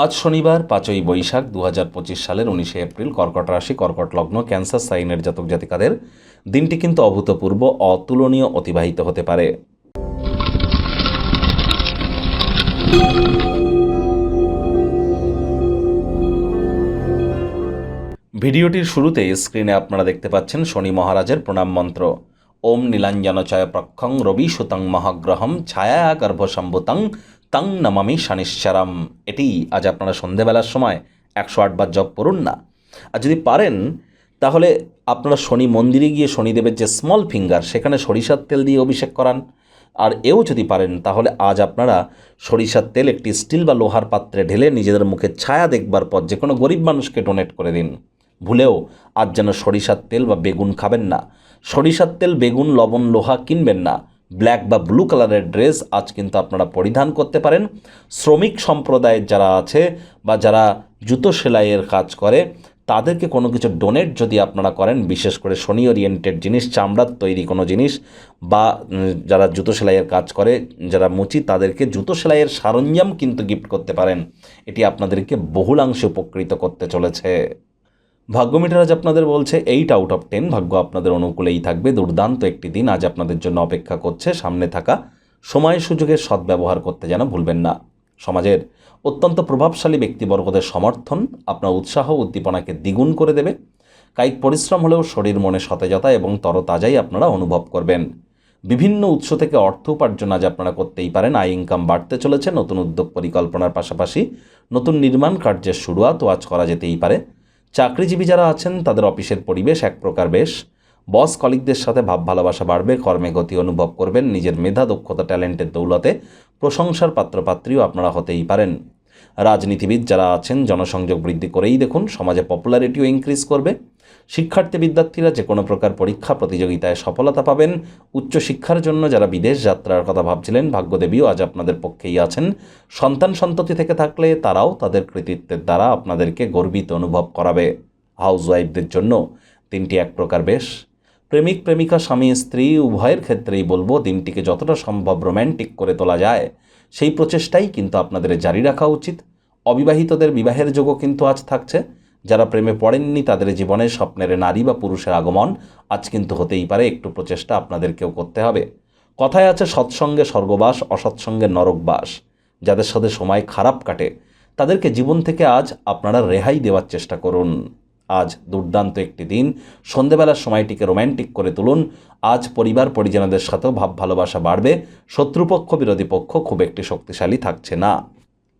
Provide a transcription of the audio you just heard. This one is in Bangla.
আজ শনিবার 5ই বৈশাখ 2025 সালের 19শে এপ্রিল, কর্কট রাশি, কর্কট লগ্ন, ক্যান্সার সাইনের জাতক জাতিকাদের দিনটি কিন্তু অভূতপূর্ব, অতুলনীয় অতিবাহিত হতে পারে। ভিডিওটির শুরুতে স্ক্রিনে আপনারা দেখতে পাচ্ছেন শনি মহারাজের প্রণাম মন্ত্র। ওম নীলাঞ্জনচয় প্রক্ষং রবি সুতং মহাগ্রহম ছায়া গর্ভসম্ভুতং তং নমামি শনিশ্চরম। এটি আজ আপনারা সন্ধেবেলার সময় 108 বার জপ করুন না। আর যদি পারেন তাহলে আপনারা শনি মন্দিরে গিয়ে শনিদেবের যে স্মল ফিঙ্গার সেখানে সরিষার তেল দিয়ে অভিষেক করান। আর এও যদি পারেন তাহলে আজ আপনারা সরিষার তেল একটি স্টিল বা লোহার পাত্রে ঢেলে নিজেদের মুখে ছায়া দেখবার পর যে কোনো গরিব মানুষকে ডোনেট করে দিন। ভুলেও আজ যেন সরিষার তেল বা বেগুন খাবেন না। সরিষার তেল, বেগুন, লবণ, লোহা কিনবেন না। ব্ল্যাক বা ব্লু কালারের ড্রেস আজ কিন্তু আপনারা পরিধান করতে পারেন। শ্রমিক সম্প্রদায়ের যারা আছে বা যারা জুতো সেলাইয়ের কাজ করে তাদেরকে কোনো কিছু ডোনেট যদি আপনারা করেন, বিশেষ করে শনি ওরিয়েন্টেড জিনিস, চামড়ার তৈরি কোনো জিনিস, বা যারা জুতো সেলাইয়ের কাজ করে, যারা মুচি, তাদেরকে জুতো সেলাইয়ের সরঞ্জাম কিন্তু গিফট করতে পারেন। এটি আপনাদেরকে বহুলাংশে উপকৃত করতে চলেছে। ভাগ্য মিটার আজ আপনাদের বলছে 8 আউট অফ 10, ভাগ্য আপনাদের অনুকূলেই থাকবে। দুর্দান্ত একটি দিন আজ আপনাদের জন্য অপেক্ষা করছে। সামনে থাকা সময় সুযোগের সদ্ব্যবহার করতে যেন ভুলবেন না। সমাজের অত্যন্ত প্রভাবশালী ব্যক্তিবর্গদের সমর্থন আপনার উৎসাহ উদ্দীপনাকে দ্বিগুণ করে দেবে। কায়িক পরিশ্রম হলেও শরীর মনে সতেজতা এবং তরতাজাই আপনারা অনুভব করবেন। বিভিন্ন উৎস থেকে অর্থ উপার্জন আজ আপনারা করতেই পারেন। আয় ইনকাম বাড়তে চলেছে। নতুন উদ্যোগ পরিকল্পনার পাশাপাশি নতুন নির্মাণ কার্যের শুরুয়াতও আজ করা যেতেই পারে। চাকরিজীবী যারা আছেন তাদের অফিসের পরিবেশ এক প্রকার বেশ। বস কলিগদের সাথে ভাব ভালোবাসা বাড়বে। কর্মে গতি অনুভব করবেন। নিজের মেধা, দক্ষতা, ট্যালেন্টের দৌলতে প্রশংসার পাত্রপাত্রীও আপনারা হতেই পারেন। রাজনীতিবিদ যারা আছেন জনসংযোগ বৃদ্ধি করেই দেখুন। সমাজে পপুলারিটিও ইনক্রিজ করবে। শিক্ষার্থী বিদ্যার্থীরা যে কোনো প্রকার পরীক্ষা প্রতিযোগিতায় সফলতা পাবেন। উচ্চশিক্ষার জন্য যারা বিদেশ যাত্রার কথা ভাবছিলেন, ভাগ্যদেবীও আজ আপনাদের পক্ষেই আছেন। সন্তান সন্ততি থেকে থাকলে তারাও তাদের কৃতিত্বের দ্বারা আপনাদেরকে গর্বিত অনুভব করাবে। হাউসওয়াইফদের জন্য দিনটি এক প্রকার বেশ। প্রেমিক প্রেমিকা, স্বামী স্ত্রী উভয়ের ক্ষেত্রেই বলবো দিনটিকে যতটা সম্ভব রোম্যান্টিক করে তোলা যায় সেই প্রচেষ্টাই কিন্তু আপনাদের জারি রাখা উচিত। অবিবাহিতদের বিবাহের যোগও কিন্তু আজ থাকছে। যারা প্রেমে পড়েননি তাদের জীবনে স্বপ্নের নারী বা পুরুষের আগমন আজ কিন্তু হতেই পারে। একটু প্রচেষ্টা আপনাদেরকেও করতে হবে। কথায় আছে সৎসঙ্গে স্বর্গবাস, অসৎসঙ্গে নরকবাস। যাদের সাথে সময় খারাপ কাটে তাদেরকে জীবন থেকে আজ আপনারা রেহাই দেওয়ার চেষ্টা করুন। আজ দুর্দান্ত একটি দিন। সন্ধেবেলার সময়টিকে রোম্যান্টিক করে তুলুন। আজ পরিবার পরিজনদের সাথেও ভাব ভালোবাসা বাড়বে। শত্রুপক্ষ বিরোধী পক্ষ খুব একটি শক্তিশালী থাকছে না।